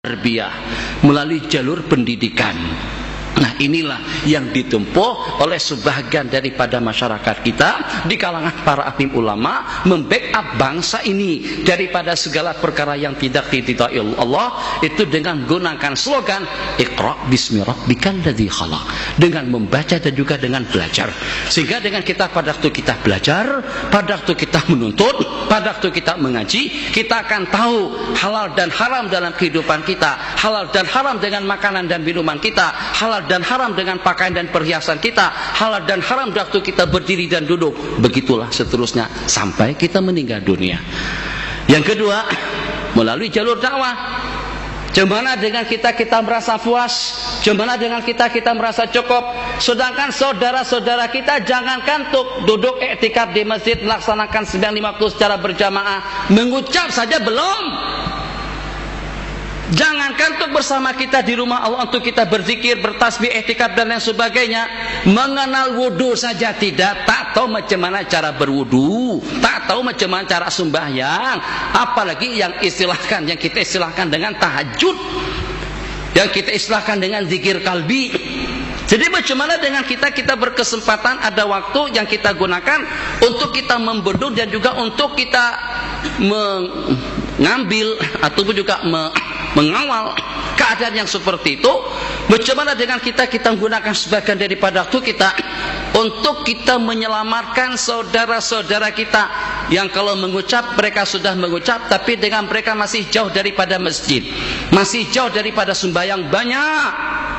tarbiyah, melalui jalur pendidikan. Nah, inilah yang ditempuh oleh sebagian daripada masyarakat kita di kalangan para alim ulama, membackup bangsa ini daripada segala perkara yang tidak diridhai Allah, itu dengan menggunakan slogan Iqra bismi rabbikal ladzi khalaq, dengan membaca dan juga dengan belajar. Sehingga dengan kita pada waktu kita belajar, pada waktu kita menuntut, pada waktu kita mengaji, kita akan tahu halal dan haram dalam kehidupan kita, halal dan haram dengan makanan dan minuman kita, halal dan haram dengan pakaian dan perhiasan kita, halal dan haram waktu kita berdiri dan duduk, begitulah seterusnya sampai kita meninggal dunia. Yang kedua, melalui jalur dakwah. Gimana dengan kita merasa puas, gimana dengan kita merasa cukup, sedangkan saudara-saudara kita jangankan untuk duduk iktikaf di masjid, melaksanakan 9 waktu secara berjamaah, mengucap saja belum. Jangankan untuk bersama kita di rumah Allah, untuk kita berzikir, bertasbih, iktikaf dan lain sebagainya, mengenal wudu saja tidak, tak tahu macam mana cara berwudu, tak tahu macam mana cara sembahyang, apalagi yang kita istilahkan dengan tahajud, yang kita istilahkan dengan zikir kalbi. Jadi bagaimana dengan kita berkesempatan, ada waktu yang kita gunakan untuk kita membendung dan juga untuk kita mengambil ataupun juga mengawal keadaan yang seperti itu. Bagaimana dengan kita menggunakan sebagian daripada waktu kita untuk kita menyelamatkan saudara-saudara kita yang kalau mengucap, mereka sudah mengucap, tapi dengan mereka masih jauh daripada masjid, masih jauh daripada sembahyang banyak.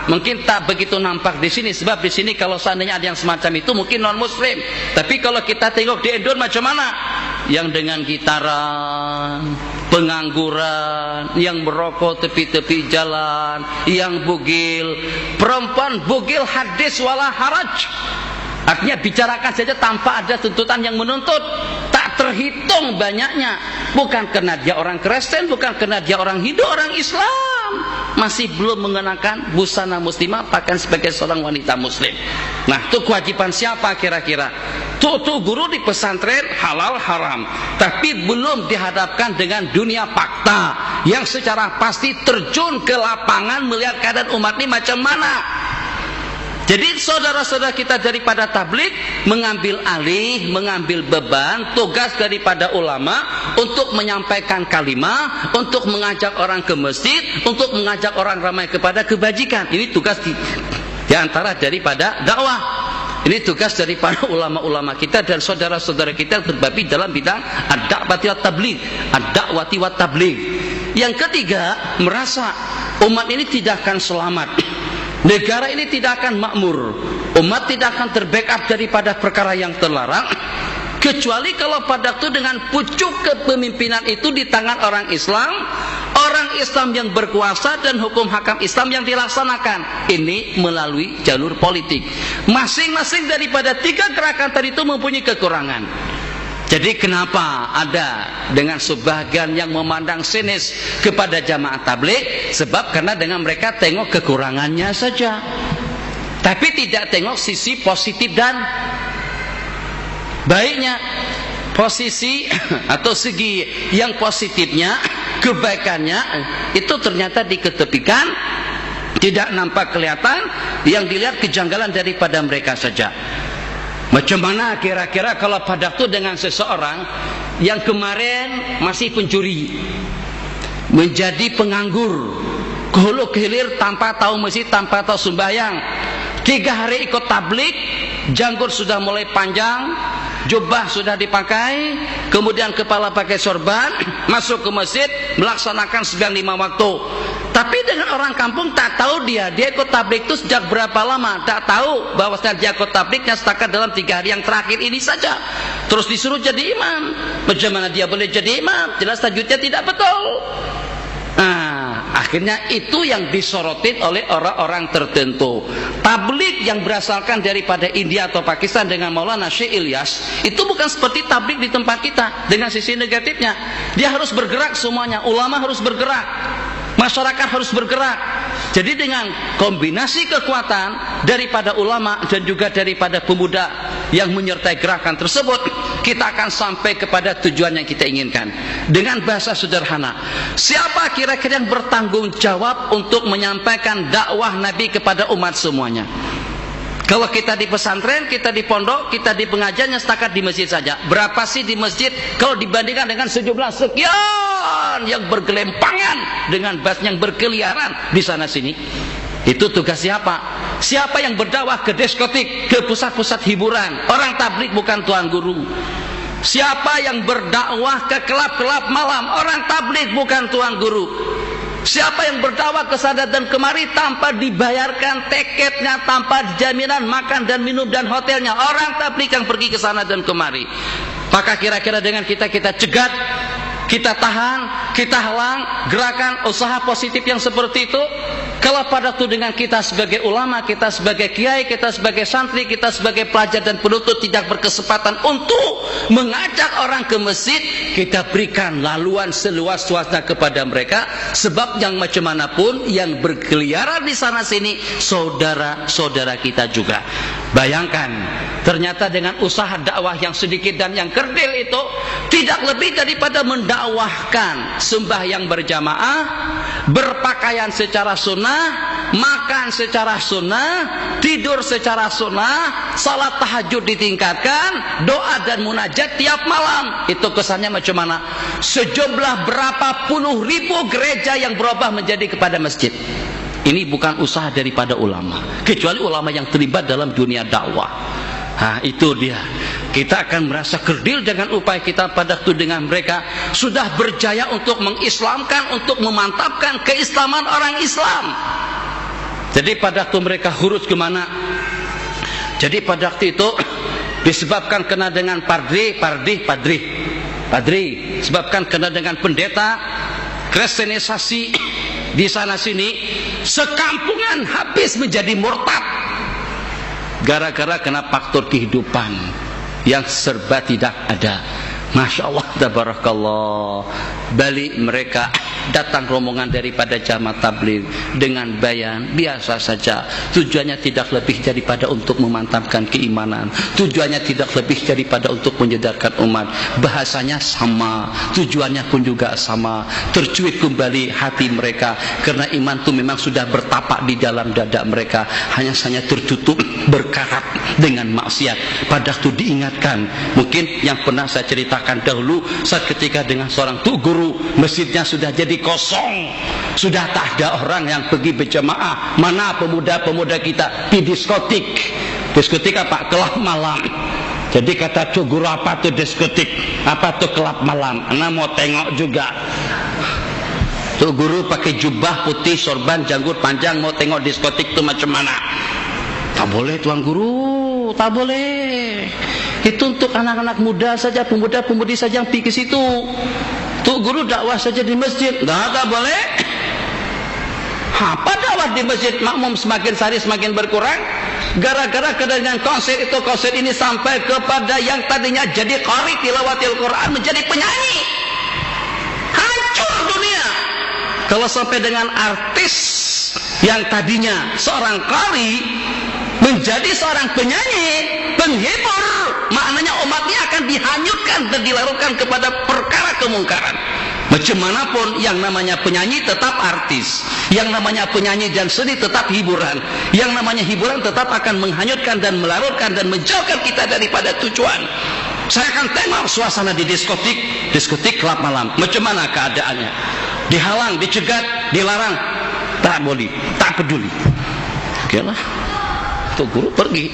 Mungkin tak begitu nampak di sini, sebab di sini kalau seandainya ada yang semacam itu mungkin non muslim. Tapi kalau kita tengok di Indonesia macam mana? Yang dengan gitaran, pengangguran, yang merokok tepi-tepi jalan, yang bugil, perempuan bugil hadis wala haraj. Artinya bicarakan saja tanpa ada tuntutan yang menuntut, tak terhitung banyaknya. Bukan karena dia orang Kristen, bukan karena dia orang Hindu, orang Islam, masih belum mengenakan busana muslimah, pakaian sebagai seorang wanita muslim. Nah, itu kewajiban siapa kira-kira? Tuh guru di pesantren halal haram, tapi belum dihadapkan dengan dunia fakta yang secara pasti terjun ke lapangan melihat keadaan umat ini macam mana. Jadi saudara-saudara kita daripada tabligh mengambil alih, mengambil beban, tugas daripada ulama untuk menyampaikan kalimah, untuk mengajak orang ke masjid, untuk mengajak orang ramai kepada kebajikan. Ini tugas di antara daripada dakwah. Ini tugas daripada ulama-ulama kita dan saudara-saudara kita terbabi dalam bidang ad-da'wati wat tabligh, ad-da'wati wat tabligh. Yang ketiga, merasa umat ini tidak akan selamat, negara ini tidak akan makmur, umat tidak akan terbackup daripada perkara yang terlarang, kecuali kalau pada waktu dengan pucuk kepemimpinan itu di tangan orang Islam yang berkuasa dan hukum hakam Islam yang dilaksanakan. Ini melalui jalur politik. Masing-masing daripada tiga gerakan tadi itu mempunyai kekurangan. Jadi kenapa ada dengan sebagian yang memandang sinis kepada jamaah tabligh? Sebab karena dengan mereka tengok kekurangannya saja, tapi tidak tengok sisi positif dan baiknya. Posisi atau segi yang positifnya, kebaikannya itu ternyata diketepikan, tidak nampak kelihatan, yang dilihat kejanggalan daripada mereka saja. Macam mana kira-kira kalau pada waktu dengan seseorang yang kemarin masih pencuri, menjadi penganggur, kehulu kehilir tanpa tahu masjid, tanpa tahu sembahyang, 3 hari ikut tabligh, janggut sudah mulai panjang, jubah sudah dipakai, kemudian kepala pakai sorban, masuk ke masjid, melaksanakan 9 waktu. Tapi dengan orang kampung tak tahu dia ikut tabligh itu sejak berapa lama, tak tahu bahwasanya dia ikut tablighnya setakat dalam 3 hari yang terakhir ini saja. Terus disuruh jadi imam. Bagaimana dia boleh jadi imam? Jelas tajwidnya tidak betul. Nah, akhirnya itu yang disorotin oleh orang-orang tertentu. Tabligh yang berasalkan daripada India atau Pakistan dengan Maulana Syekh Ilyas itu bukan seperti tabligh di tempat kita dengan sisi negatifnya. Dia harus bergerak semuanya, ulama harus bergerak. Masyarakat harus bergerak. Jadi dengan kombinasi kekuatan daripada ulama dan juga daripada pemuda yang menyertai gerakan tersebut, kita akan sampai kepada tujuan yang kita inginkan. Dengan bahasa sederhana, siapa kira-kira yang bertanggung jawab untuk menyampaikan dakwah Nabi kepada umat semuanya? Kalau kita di pesantren, kita di pondok, kita di pengajian yang setakat di masjid saja. Berapa sih di masjid kalau dibandingkan dengan sejumlah sekian yang bergelempangan dengan bas yang berkeliaran di sana sini? Itu tugas siapa? Siapa yang berdakwah ke diskotik, ke pusat-pusat hiburan? Orang tabligh bukan tuan guru. Siapa yang berdakwah ke kelab-kelab malam? Orang tabligh bukan tuan guru. Siapa yang berdakwah ke sana dan kemari tanpa dibayarkan tiketnya, tanpa jaminan makan dan minum dan hotelnya? Orang tabligh yang pergi ke sana dan kemari. Maka kira-kira dengan kita cegat, kita tahan, kita halang gerakan usaha positif yang seperti itu. Kalau pada itu dengan kita sebagai ulama, kita sebagai kiai, kita sebagai santri, kita sebagai pelajar dan penuntut tidak berkesempatan untuk mengajak orang ke masjid, kita berikan laluan seluas-luasnya kepada mereka. Sebab yang macam manapun yang berkeliaran di sana sini saudara-saudara kita juga. Bayangkan, ternyata dengan usaha dakwah yang sedikit dan yang kerdil itu tidak lebih daripada mendakwahkan sembahyang berjamaah, berpakaian secara sunnah, makan secara sunnah, tidur secara sunnah, salat tahajud ditingkatkan, doa dan munajat tiap malam. Itu kesannya macam mana? Sejumlah berapa puluh ribu gereja yang berubah menjadi kepada masjid. Ini bukan usaha daripada ulama, kecuali ulama yang terlibat dalam dunia dakwah. Nah, itu dia. Kita akan merasa kerdil dengan upaya kita pada itu dengan mereka sudah berjaya untuk mengislamkan, untuk memantapkan keislaman orang Islam. Jadi pada waktu mereka huruf kemana? Jadi pada waktu itu disebabkan kena dengan padri, sebabkan kena dengan pendeta, kristenisasi di sana sini, sekampungan habis menjadi murtad. Gara-gara kena faktor kehidupan yang serba tidak ada. Masya Allah, tabarakallah. Balik mereka datang rombongan daripada jamaah tabligh dengan bayan biasa saja. Tujuannya tidak lebih daripada untuk memantapkan keimanan. Tujuannya tidak lebih daripada untuk menyadarkan umat. Bahasanya sama, tujuannya pun juga sama. Tercuit kembali hati mereka karena iman itu memang sudah bertapak di dalam dada mereka. Hanya saja tertutup berkarat dengan maksiat. Pada itu diingatkan, mungkin yang pernah saya ceritakan dahulu saat ketika dengan seorang tu guru, masjidnya sudah jadi kosong, sudah tak ada orang yang pergi berjamaah. Mana pemuda-pemuda kita di diskotik apa? Kelab malam. Jadi kata tu guru, apa tu diskotik, apa tu kelab malam? Anak mau tengok juga. Tu guru pakai jubah putih, sorban, janggut panjang, mau tengok diskotik tu macam mana? Tak boleh tuan guru, tak boleh. Itu untuk anak-anak muda saja, pemuda-pemudi saja yang pergi ke situ. Tuh guru dakwah saja di masjid, tak boleh. Apa dakwah di masjid? Makmum semakin hari semakin berkurang. Gara-gara dengan konsep itu, konsep ini sampai kepada yang tadinya jadi qari tilawatil Quran menjadi penyanyi. Hancur dunia. Kalau sampai dengan artis yang tadinya seorang qari menjadi seorang penyanyi, penghibur, maknanya umatnya akan dihanyutkan dan dilarutkan kepada perkara kemungkaran. Macam manapun yang namanya penyanyi tetap artis, yang namanya penyanyi dan seni tetap hiburan, yang namanya hiburan tetap akan menghanyutkan dan melarutkan dan menjauhkan kita daripada tujuan. Saya akan tengok suasana di diskotik kelab malam. Macam mana keadaannya? Dihalang, dicegat, dilarang, tak boleh, tak peduli. Oke lah. Tuh guru pergi,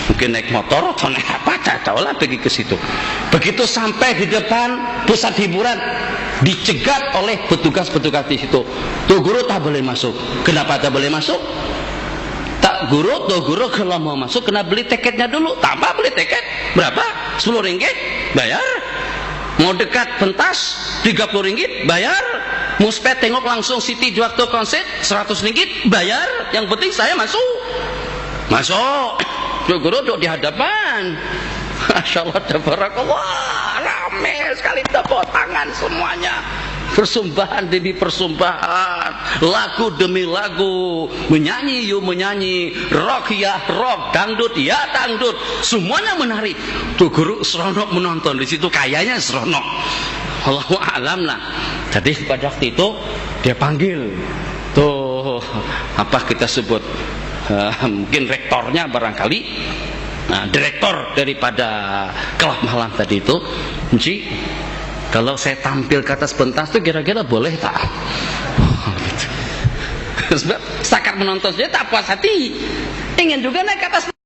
mungkin naik motor atau naik apa, tak tahulah, pergi ke situ. Begitu sampai di depan pusat hiburan, dicegat oleh petugas-petugas di situ. Tuh guru tak boleh masuk. Kenapa tak boleh masuk? Tuh guru kalau mau masuk kena beli tiketnya dulu. Tak apa, beli tiket berapa? 10 ringgit, bayar. Mau dekat pentas 30 ringgit, bayar. Mau sepet tengok langsung Siti di waktu konser 100 ringgit, bayar. Yang penting saya masuk. Guru duduk di hadapan. Masya Allah, tabarakallah, ramai sekali tepuk tangan semuanya. persembahan demi persembahan, lagu demi lagu, menyanyi yuk menyanyi, rock ya rock, dangdut ya dangdut, semuanya menarik. Tuh guru seronok menonton di situ, kayaknya seronok. Allahu a'lam lah. Jadi pada waktu itu dia panggil tuh apa kita sebut mungkin rektornya barangkali, direktor daripada klub malam tadi itu, Ci, kalau saya tampil ke atas pentas itu kira-kira boleh tak? Sebab setakat menonton saja tak puas hati, ingin juga naik ke atas